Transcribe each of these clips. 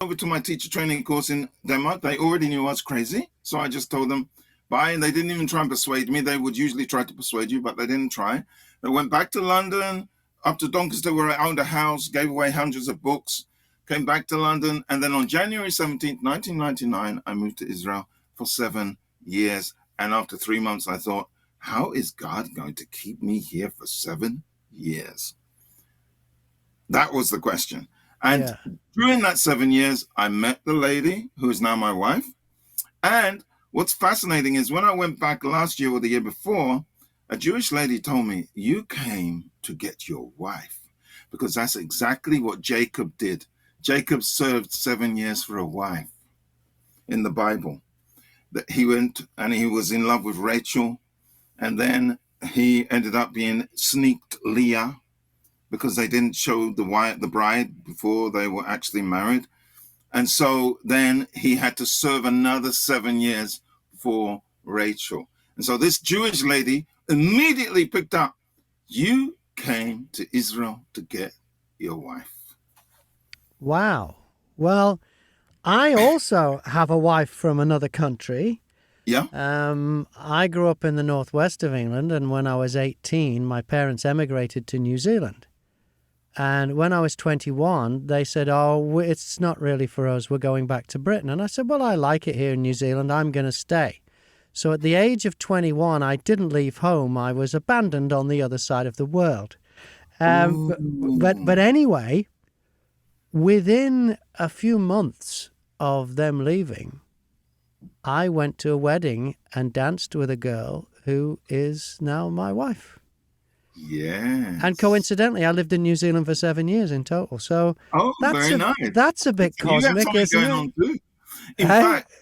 over to my teacher training course in Denmark. They already knew I was crazy. So I just told them bye. And they didn't even try and persuade me. They would usually try to persuade you, but they didn't try. They went back to London, up to Doncaster, where I owned a house, gave away hundreds of books, came back to London. And then on January 17th, 1999, I moved to Israel for 7 years. And after 3 months, I thought, how is God going to keep me here for 7 years? That was the question. And during that 7 years, I met the lady who is now my wife. And what's fascinating is when I went back last year or the year before, a Jewish lady told me, you came to get your wife, because that's exactly what Jacob did. Jacob served 7 years for a wife in the Bible. That he went and he was in love with Rachel, and then he ended up being sneaked Leah, because they didn't show the bride before they were actually married. And so then he had to serve another 7 years for Rachel. And so this Jewish lady immediately picked up, you came to Israel to get your wife. Wow. Well, I also have a wife from another country. Yeah. I grew up in the northwest of England, and when I was 18, my parents emigrated to New Zealand. And when I was 21, they said, oh, it's not really for us. We're going back to Britain. And I said, well, I like it here in New Zealand. I'm going to stay. So at the age of 21, I didn't leave home. I was abandoned on the other side of the world. But anyway, within a few months of them leaving, I went to a wedding and danced with a girl who is now my wife. Yeah. And coincidentally, I lived in New Zealand for 7 years in total. So very nice. That's a bit cosmic, isn't it? On too. In fact,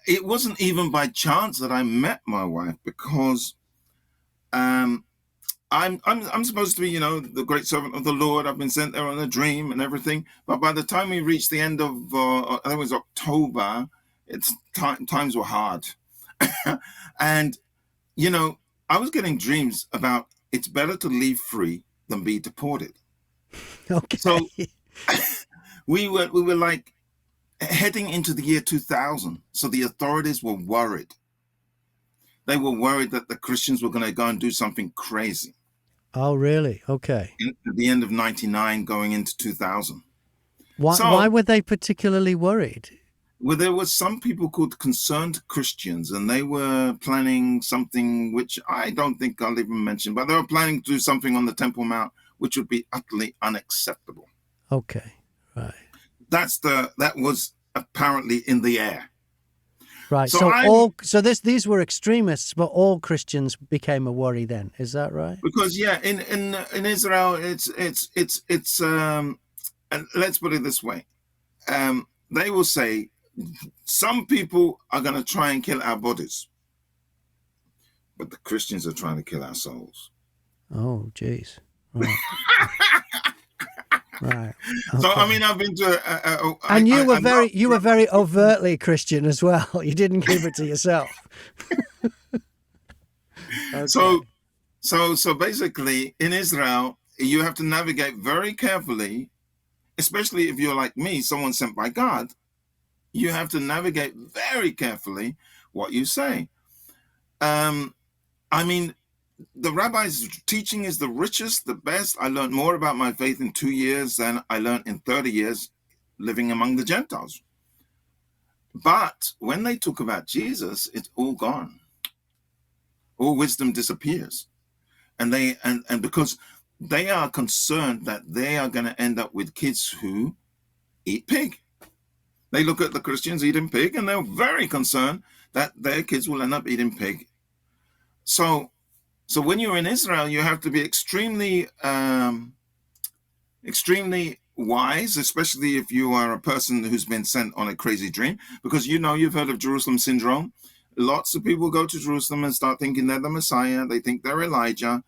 it wasn't even by chance that I met my wife, because I'm supposed to be, the great servant of the Lord. I've been sent there on a dream and everything. But by the time we reached the end of, I think it was October, times were hard. And, I was getting dreams about it's better to leave free than be deported. Okay. So we were like heading into the year 2000. So the authorities were worried. They were worried that the Christians were going to go and do something crazy. Oh, really? Okay. At the end of 99, going into 2000. Why were they particularly worried? Well, there were some people called Concerned Christians, and they were planning something which I don't think I'll even mention, but they were planning to do something on the Temple Mount, which would be utterly unacceptable. Okay, right. That was apparently in the air. Right. So these were extremists, but all Christians became a worry then. Is that right? Because in Israel, it's and let's put it this way, they will say, some people are going to try and kill our bodies, but the Christians are trying to kill our souls. Oh, geez. Right. Right. Okay. So I mean, I've been to, and you were very overtly Christian as well. You didn't keep it to yourself. Okay. So basically, in Israel, you have to navigate very carefully, especially if you're like me, someone sent by God. You have to navigate very carefully what you say. I mean, the rabbi's teaching is the richest, the best. I learned more about my faith in 2 years than I learned in 30 years living among the Gentiles. But when they talk about Jesus, it's all gone. All wisdom disappears. And because they are concerned that they are going to end up with kids who eat pig. They look at the Christians eating pig, and they're very concerned that their kids will end up eating pig. So when you're in Israel, you have to be extremely wise, especially if you are a person who's been sent on a crazy dream, because you've heard of Jerusalem syndrome. Lots of people go to Jerusalem and start thinking they're the Messiah. They think they're Elijah.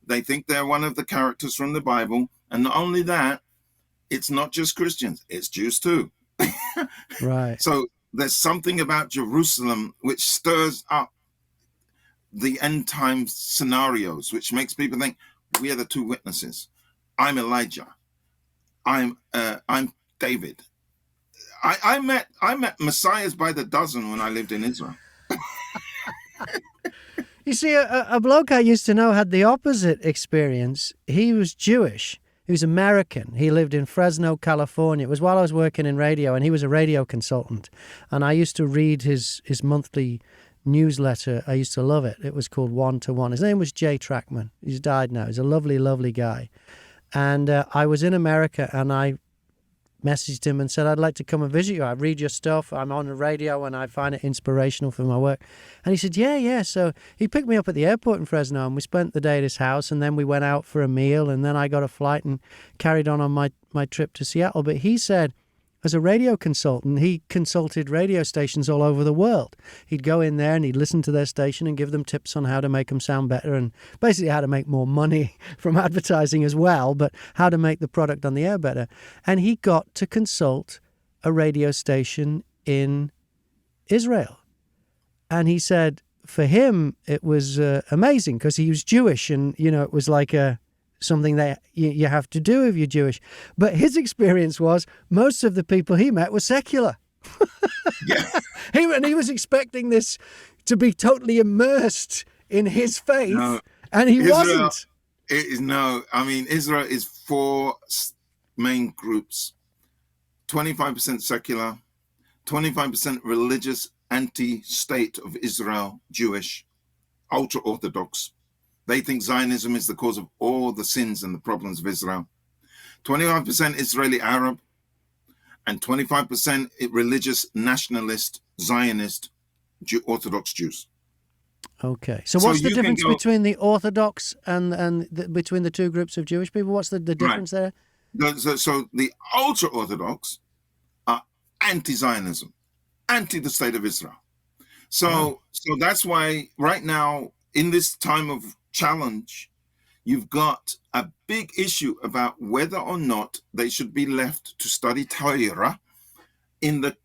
They think they're one of the characters from the Bible. And not only that, it's not just Christians, it's Jews too. Right. So there's something about Jerusalem which stirs up the end time scenarios, which makes people think we are the two witnesses. I'm Elijah. I'm David. I met messiahs by the dozen when I lived in Israel. You see, a bloke I used to know had the opposite experience. He was Jewish. He was American. He lived in Fresno, California. It was while I was working in radio, and he was a radio consultant. And I used to read his monthly newsletter. I used to love it. It was called One to One. His name was Jay Trackman. He's died now. He's a lovely, lovely guy. And I was in America, and I messaged him and said, I'd like to come and visit you. I read your stuff. I'm on the radio and I find it inspirational for my work. And he said, yeah. So he picked me up at the airport in Fresno and we spent the day at his house, and then we went out for a meal, and then I got a flight and carried on my trip to Seattle. But he said, as a radio consultant, he consulted radio stations all over the world. He'd go in there and he'd listen to their station and give them tips on how to make them sound better, and basically how to make more money from advertising as well, but how to make the product on the air better. And he got to consult a radio station in Israel. And he said for him, it was amazing because he was Jewish, and, it was like something that you have to do if you're Jewish. But his experience was most of the people he met were secular. Yeah. He was expecting this to be totally immersed in his faith, and he wasn't. I mean, Israel is four main groups: 25% secular, 25% religious, anti-state of Israel, Jewish, ultra-Orthodox. They think Zionism is the cause of all the sins and the problems of Israel. 25% Israeli Arab, and 25% religious, nationalist, Zionist, Orthodox Jews. Okay. So what's the difference between the Orthodox and between the two groups of Jewish people? What's the difference there? So the ultra-Orthodox are anti-Zionism, anti the state of Israel. So that's why right now, in this time of challenge, you've got a big issue about whether or not they should be left to study Torah in the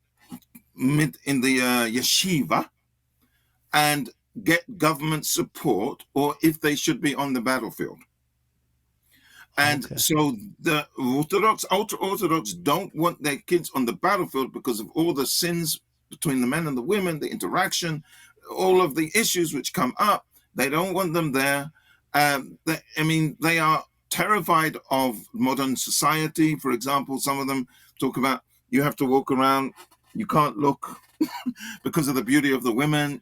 yeshiva and get government support, or if they should be on the battlefield. And so the ultra-Orthodox don't want their kids on the battlefield because of all the sins between the men and the women, the interaction, all of the issues which come up. They don't want them there. They are terrified of modern society. For example, some of them talk about you have to walk around, you can't look because of the beauty of the women.